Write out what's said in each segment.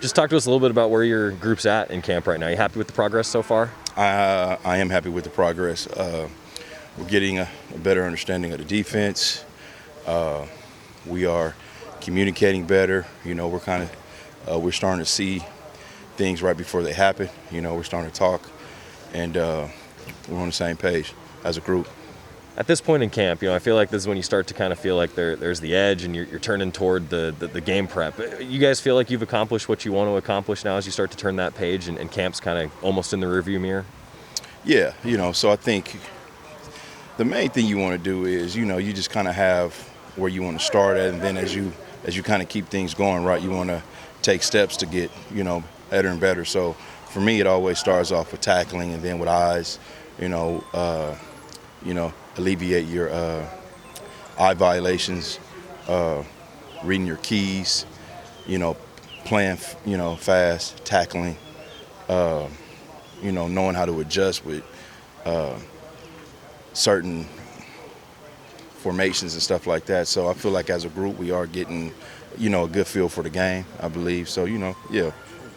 Just talk to us a little bit about where your group's at in camp right now. You happy with the progress so far? I am happy with the progress. We're getting a better understanding of the defense. We are communicating better. We're starting to see things right before they happen. We're starting to talk, and we're on the same page as a group. At this point in camp, I feel like this is when you start to kind of feel like there's the edge and you're turning toward the game prep. You guys feel like you've accomplished what you want to accomplish now as you start to turn that page and camp's kind of almost in the rearview mirror? Yeah, so I think the main thing you want to do is, you just kind of have where you want to start at, and then as you kind of keep things going, right, you want to take steps to get, better and better. So for me, it always starts off with tackling and then with eyes, alleviate your eye violations, reading your keys, playing, fast, tackling, knowing how to adjust with certain formations and stuff like that. So I feel like as a group we are getting, a good feel for the game, I believe. So, yeah,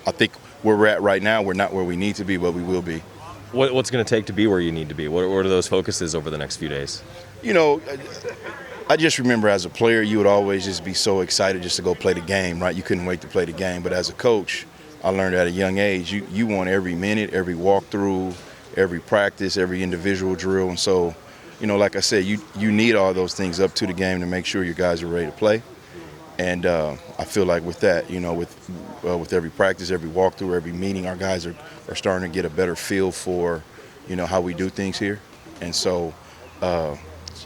I think where we're at right now, we're not where we need to be, but we will be. What's going to take to be where you need to be? What are those focuses over the next few days? I just remember as a player, you would always just be so excited just to go play the game, right? You couldn't wait to play the game. But as a coach, I learned at a young age, you want every minute, every walkthrough, every practice, every individual drill. And so, like I said, you need all those things up to the game to make sure your guys are ready to play. And I feel like with that, with every practice, every walkthrough, every meeting, our guys are starting to get a better feel for, how we do things here. And so,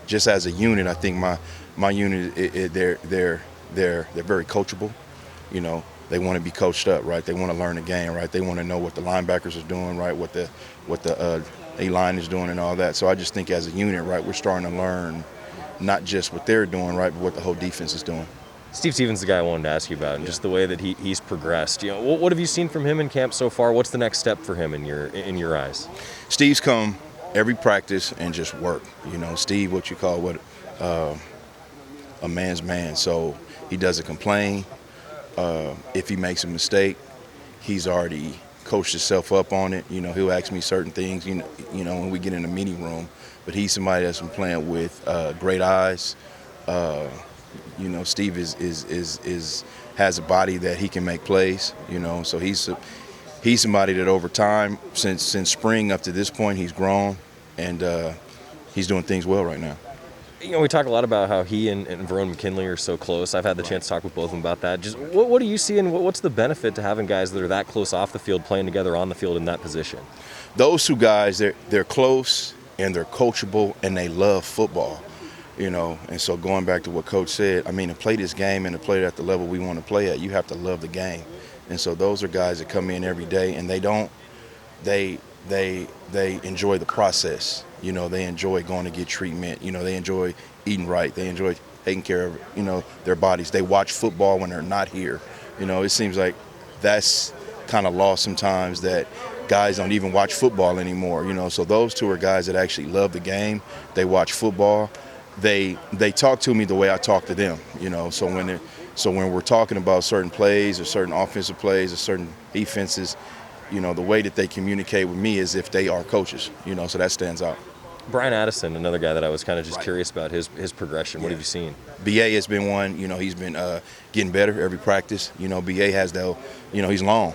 just as a unit, I think my unit, they're very coachable. They want to be coached up, right? They want to learn the game, right? They want to know what the linebackers are doing, right? What the A-line is doing and all that. So I just think as a unit, right, we're starting to learn not just what they're doing, right, but what the whole defense is doing. Steve Stevens is the guy I wanted to ask you about, and just the way that he's progressed. What have you seen from him in camp so far? What's the next step for him in your eyes? Steve's come every practice and just work. Steve, what you call a man's man. So he doesn't complain. If he makes a mistake, he's already coached himself up on it. He'll ask me certain things, when we get in the meeting room. But he's somebody that's been playing with great eyes. Steve has a body that he can make plays. So he's somebody that over time, since spring up to this point, he's grown and he's doing things well right now. We talk a lot about how he and Verone McKinley are so close. I've had the chance to talk with both of them about that. Just what do you see, and what's the benefit to having guys that are that close off the field playing together on the field in that position? Those two guys, they're close and they're coachable and they love football. And so going back to what Coach said, to play this game and to play it at the level we want to play at, you have to love the game. And so those are guys that come in every day and they enjoy the process. They enjoy going to get treatment. They enjoy eating right. They enjoy taking care of, their bodies. They watch football when they're not here. It seems like that's kind of lost sometimes, that guys don't even watch football anymore. So those two are guys that actually love the game. They watch football. They talk to me the way I talk to them. So when we're talking about certain plays or certain offensive plays or certain defenses, the way that they communicate with me is if they are coaches. So that stands out. Bryan Addison, another guy that I was kind of just curious about his progression. What have you seen? BA has been one. He's been getting better every practice. BA has that. He's long.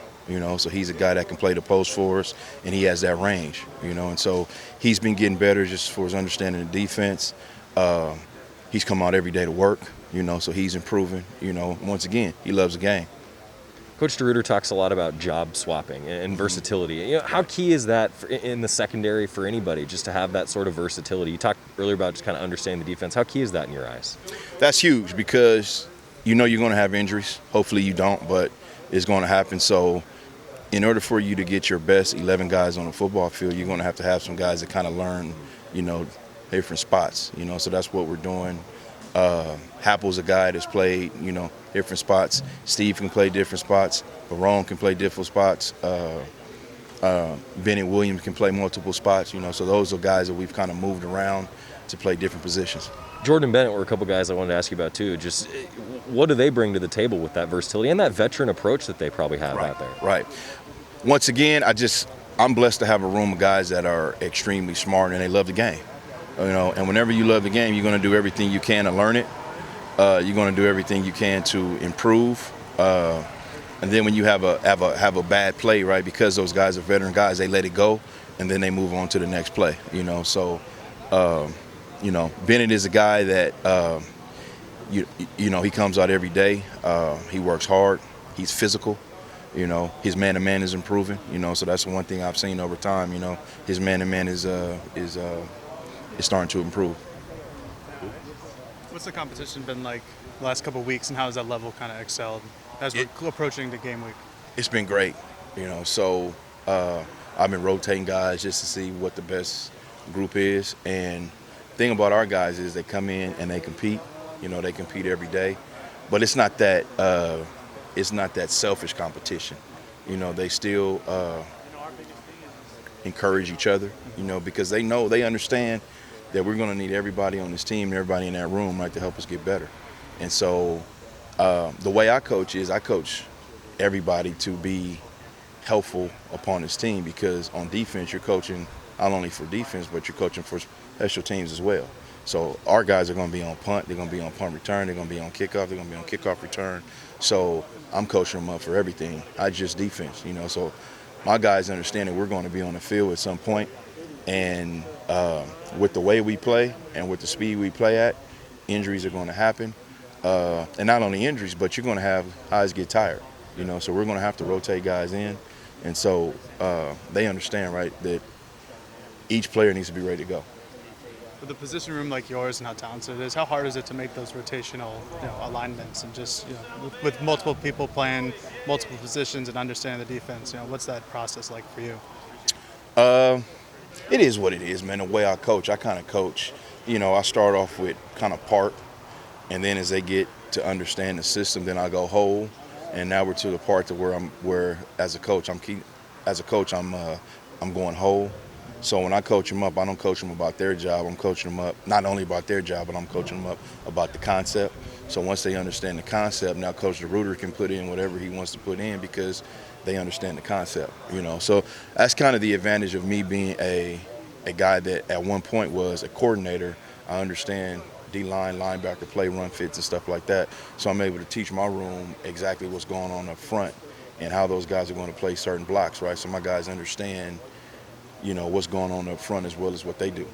So he's a guy that can play the post for us, and he has that range. And so he's been getting better just for his understanding of defense. He's come out every day to work. So he's improving. Once again, he loves the game. Coach DeRuiter talks a lot about job swapping and versatility. How key is that in the secondary for anybody, just to have that sort of versatility? You talked earlier about just kind of understanding the defense. How key is that in your eyes? That's huge because you're going to have injuries. Hopefully you don't, but it's going to happen. So in order for you to get your best 11 guys on the football field, you're going to have some guys that kind of learn, different spots. So that's what we're doing. Happel's a guy that's played, different spots. Steve can play different spots. Verone can play different spots. Bennett Williams can play multiple spots. So those are guys that we've kind of moved around to play different positions. Jordan Bennett were a couple guys I wanted to ask you about too. Just what do they bring to the table with that versatility and that veteran approach that they probably have out there? Right. Once again, I'm blessed to have a room of guys that are extremely smart and they love the game. And whenever you love the game, you're going to do everything you can to learn it. You're going to do everything you can to improve. And then when you have a bad play, right, because those guys are veteran guys, they let it go, and then they move on to the next play. So Bennett is a guy that he comes out every day. He works hard. He's physical. His man-to-man is improving. So that's one thing I've seen over time. His man-to-man is starting to improve. What's the competition been like the last couple of weeks, and how has that level kind of excelled as we're approaching the game week? It's been great. So I've been rotating guys just to see what the best group is. And the thing about our guys is they come in and they compete. They compete every day, but it's not that selfish competition. They still encourage each other. Because they understand that we're going to need everybody on this team, everybody in that room, right, to help us get better. And so the way I coach is I coach everybody to be helpful upon this team, because on defense you're coaching not only for defense, but you're coaching for special teams as well. So our guys are going to be on punt, they're going to be on punt return, they're going to be on kickoff, they're going to be on kickoff return. So I'm coaching them up for everything. I just defense, So my guys understand that we're going to be on the field at some point, and with the way we play and with the speed we play at, injuries are going to happen. And not only injuries, but you're going to have guys get tired, So we're going to have to rotate guys in. And so they understand, right, that each player needs to be ready to go. With a position room like yours and how talented it is, how hard is it to make those rotational alignments and just with multiple people playing multiple positions and understanding the defense? What's that process like for you? It is what it is, man. The way I coach, I kind of coach. I start off with kind of part, and then as they get to understand the system, then I go whole, and now we're to the part to where as a coach I'm going whole. So when I coach them up, I don't coach them about their job. I'm coaching them up not only about their job, but I'm coaching them up about the concept. So once they understand the concept, now Coach DeRuiter can put in whatever he wants to put in because they understand the concept. So that's kind of the advantage of me being a guy that at one point was a coordinator. I understand D-line, linebacker play, run fits, and stuff like that. So I'm able to teach my room exactly what's going on up front and how those guys are going to play certain blocks, right? So my guys understand what's going on up front as well as what they do.